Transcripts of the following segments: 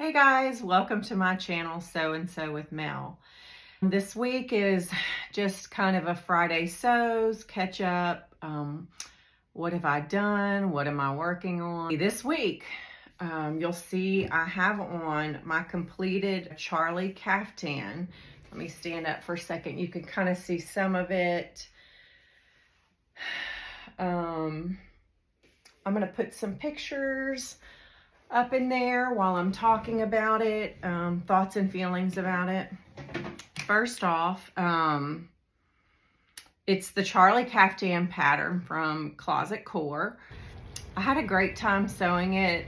Hey guys, welcome to my channel, So and So with Mel. This week is just kind of a Friday sews, catch up. What have I done? What am I working on? This week, you'll see I have on my completed Charlie Caftan. Let me stand up for a second. You can kind of see some of it. I'm going to put some pictures up in there while I'm talking about it, thoughts and feelings about it. First off, it's the Charlie Caftan pattern from Closet Core. I had a great time sewing it.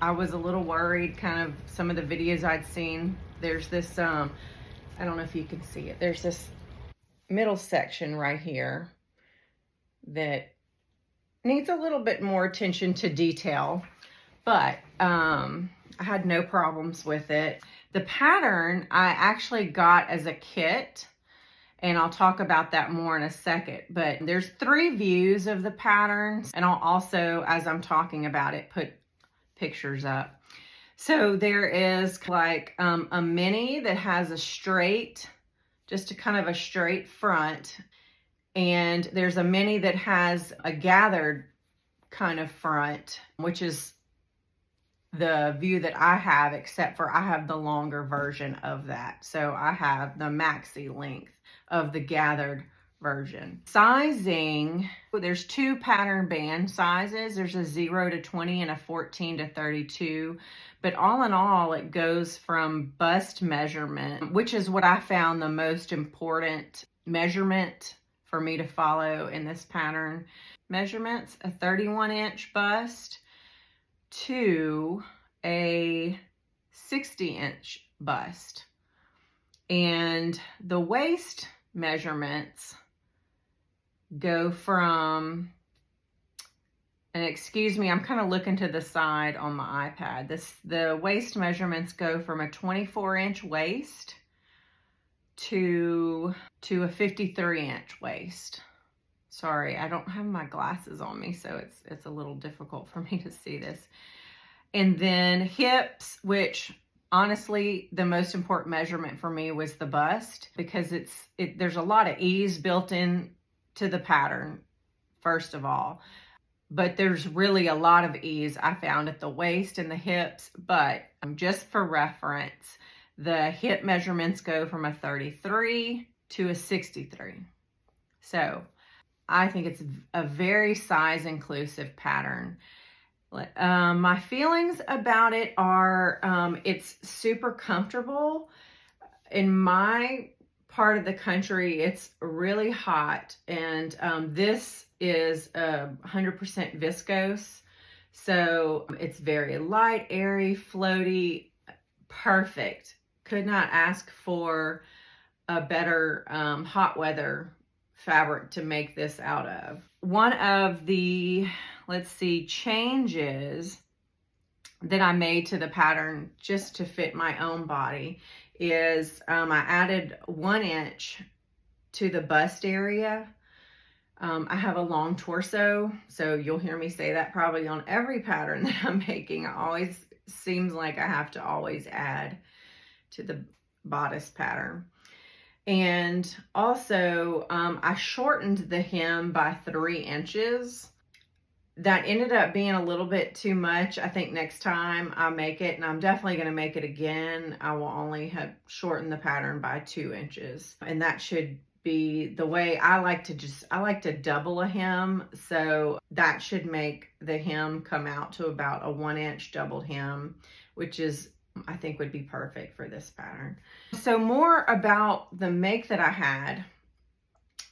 I was a little worried, kind of some of the videos I'd seen. There's this, I don't know if you can see it. There's this middle section right here that needs a little bit more attention to detail. But I had no problems with it. The pattern I actually got as a kit, and I'll talk about that more in a second. But there's 3 views of the patterns, and I'll also, as I'm talking about it, put pictures up. So there is like a mini that has a straight, just a kind of a straight front. And there's a mini that has a gathered kind of front, which is the view that I have, except for I have the longer version of that. So I have the maxi length of the gathered version. Sizing, there's 2 pattern band sizes. There's a 0 to 20 and a 14 to 32. But all in all, it goes from bust measurement, which is what I found the most important measurement for me to follow in this pattern. Measurements, a 31-inch bust to a 60-inch bust. And the waist measurements go from, and excuse me, I'm kind of looking to the side on my iPad. The waist measurements go from a 24-inch waist to a 53-inch waist. Sorry, I don't have my glasses on me, so it's a little difficult for me to see this. And then hips, which honestly, the most important measurement for me was the bust, because there's a lot of ease built in to the pattern, first of all. But there's really a lot of ease I found at the waist and the hips. But just for reference, the hip measurements go from a 33 to a 63. So I think it's a very size inclusive pattern. My feelings about it are it's super comfortable. In my part of the country, it's really hot, and this is 100% viscose. So it's very light, airy, floaty, perfect. Could not ask for a better hot weather fabric to make this out of. One of the, let's see, changes that I made to the pattern just to fit my own body is I added 1 inch to the bust area. I have a long torso, so you'll hear me say that probably on every pattern that I'm making. It always seems like I have to always add to the bodice pattern. And also, I shortened the hem by 3 inches. That ended up being a little bit too much. I think next time I make it, and I'm definitely going to make it again, I will only have shortened the pattern by 2 inches. And that should be the way I like to double a hem. So that should make the hem come out to about a 1 inch doubled hem, which is, I think, would be perfect for this pattern. So more about the make that I had.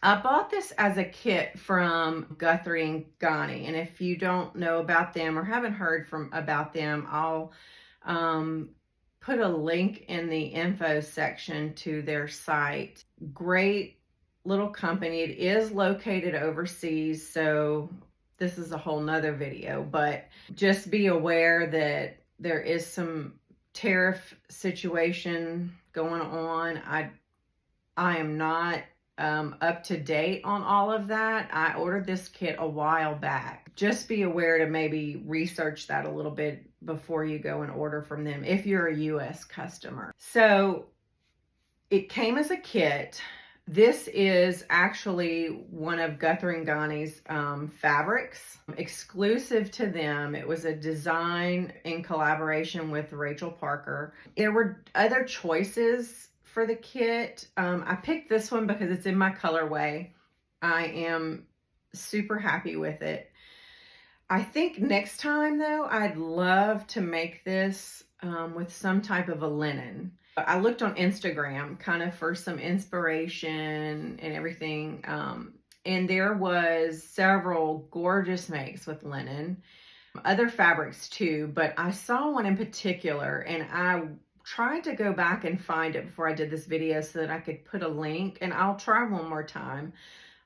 I bought this as a kit from Guthrie and Ghani, and if you don't know about them or haven't heard about them, I'll put a link in the info section to their site. Great little company. It is located overseas, so this is a whole nother video, but just be aware that there is some tariff situation going on. I am not up to date on all of that. I ordered this kit a while back. Just be aware to maybe research that a little bit before you go and order from them if you're a US customer. So it came as a kit. This is actually one of Guthrie & Ghani's fabrics, exclusive to them. It was a design in collaboration with Rachel Parker. There were other choices for the kit. I picked this one because it's in my colorway. I am super happy with it. I think next time though, I'd love to make this with some type of a linen. I looked on Instagram kind of for some inspiration and everything. And there was several gorgeous makes with linen, other fabrics too, but I saw one in particular and I tried to go back and find it before I did this video so that I could put a link, and I'll try one more time.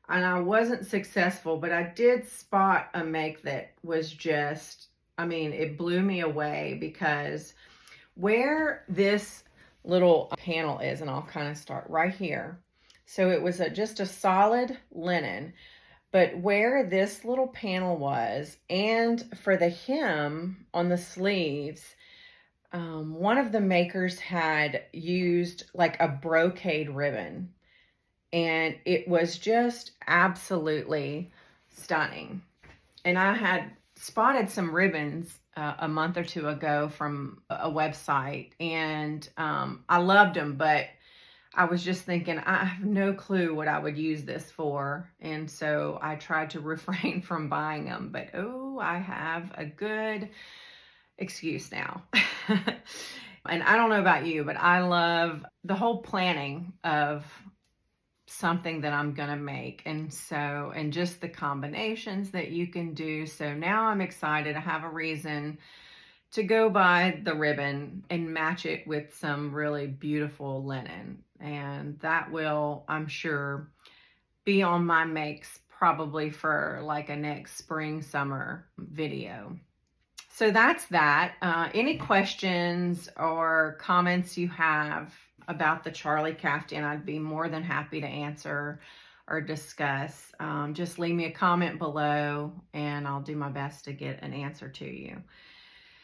And I wasn't successful, but I did spot a make that was just, I mean, it blew me away, because where this little panel is, and I'll kind of start right here. So it was just a solid linen, but where this little panel was, and for the hem on the sleeves, one of the makers had used like a brocade ribbon, and it was just absolutely stunning. And I had spotted some ribbons a month or two ago from a website, and I loved them, but I was just thinking, I have no clue what I would use this for, and so I tried to refrain from buying them. But oh, I have a good excuse now. And I don't know about you, but I love the whole planning of something that I'm gonna make, and just the combinations that you can do. So now I'm excited. I have a reason to go buy the ribbon and match it with some really beautiful linen, and that will, I'm sure, be on my makes probably for like a next spring summer video. So that's that. Any questions or comments you have about the Charlie Caftan, I'd be more than happy to answer or discuss. Just leave me a comment below and I'll do my best to get an answer to you.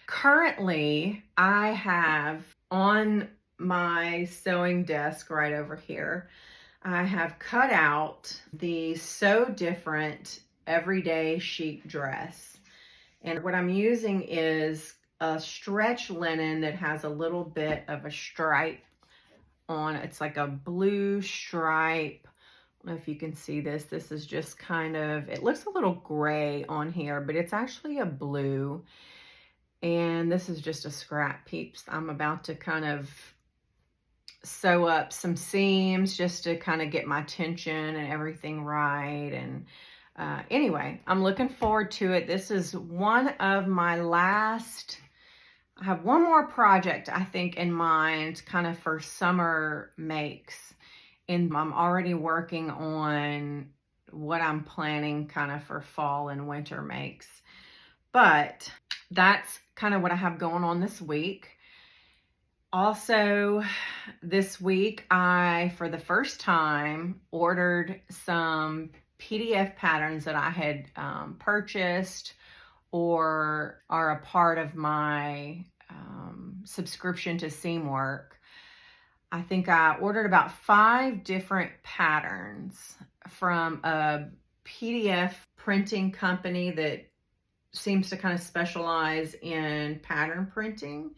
Currently, I have on my sewing desk right over here, I have cut out the So Different Everyday Chic dress. And what I'm using is a stretch linen that has a little bit of a stripe on. It's like a blue stripe. I don't know if you can see this. This is just kind of, it looks a little gray on here, but it's actually a blue. And this is just a scrap, peeps. I'm about to kind of sew up some seams just to kind of get my tension and everything right. And anyway, I'm looking forward to it. This is one of my last, I have one more project I think in mind kind of for summer makes. And I'm already working on what I'm planning kind of for fall and winter makes. But that's kind of what I have going on this week. Also, this week, I, for the first time, ordered some PDF patterns that I had purchased or are a part of my subscription to Seamwork. I think I ordered about 5 different patterns from a PDF printing company that seems to kind of specialize in pattern printing.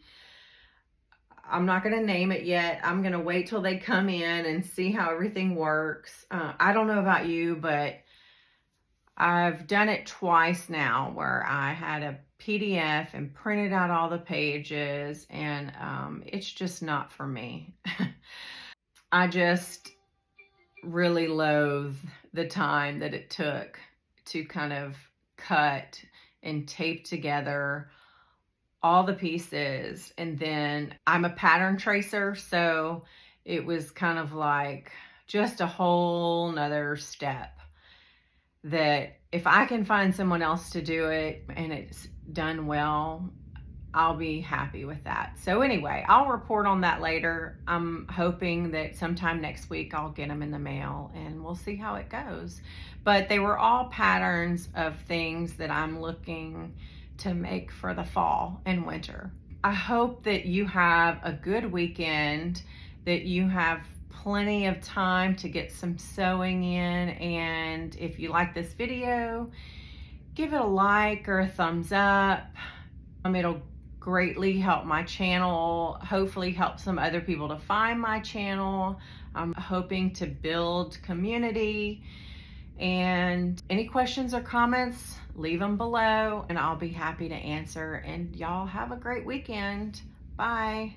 I'm not going to name it yet. I'm going to wait till they come in and see how everything works. I don't know about you, but I've done it twice now where I had a PDF and printed out all the pages, and it's just not for me. I just really loathe the time that it took to kind of cut and tape together all the pieces. And then I'm a pattern tracer, so it was kind of like just a whole nother step that if I can find someone else to do it and it's done well, I'll be happy with that. So anyway, I'll report on that later. I'm hoping that sometime next week I'll get them in the mail and we'll see how it goes. But they were all patterns of things that I'm looking to make for the fall and winter. I hope that you have a good weekend, that you have plenty of time to get some sewing in, and if you like this video, give it a like or a thumbs up. It'll greatly help my channel, hopefully help some other people to find my channel. I'm hoping to build community, and any questions or comments, leave them below and I'll be happy to answer. And y'all have a great weekend. Bye.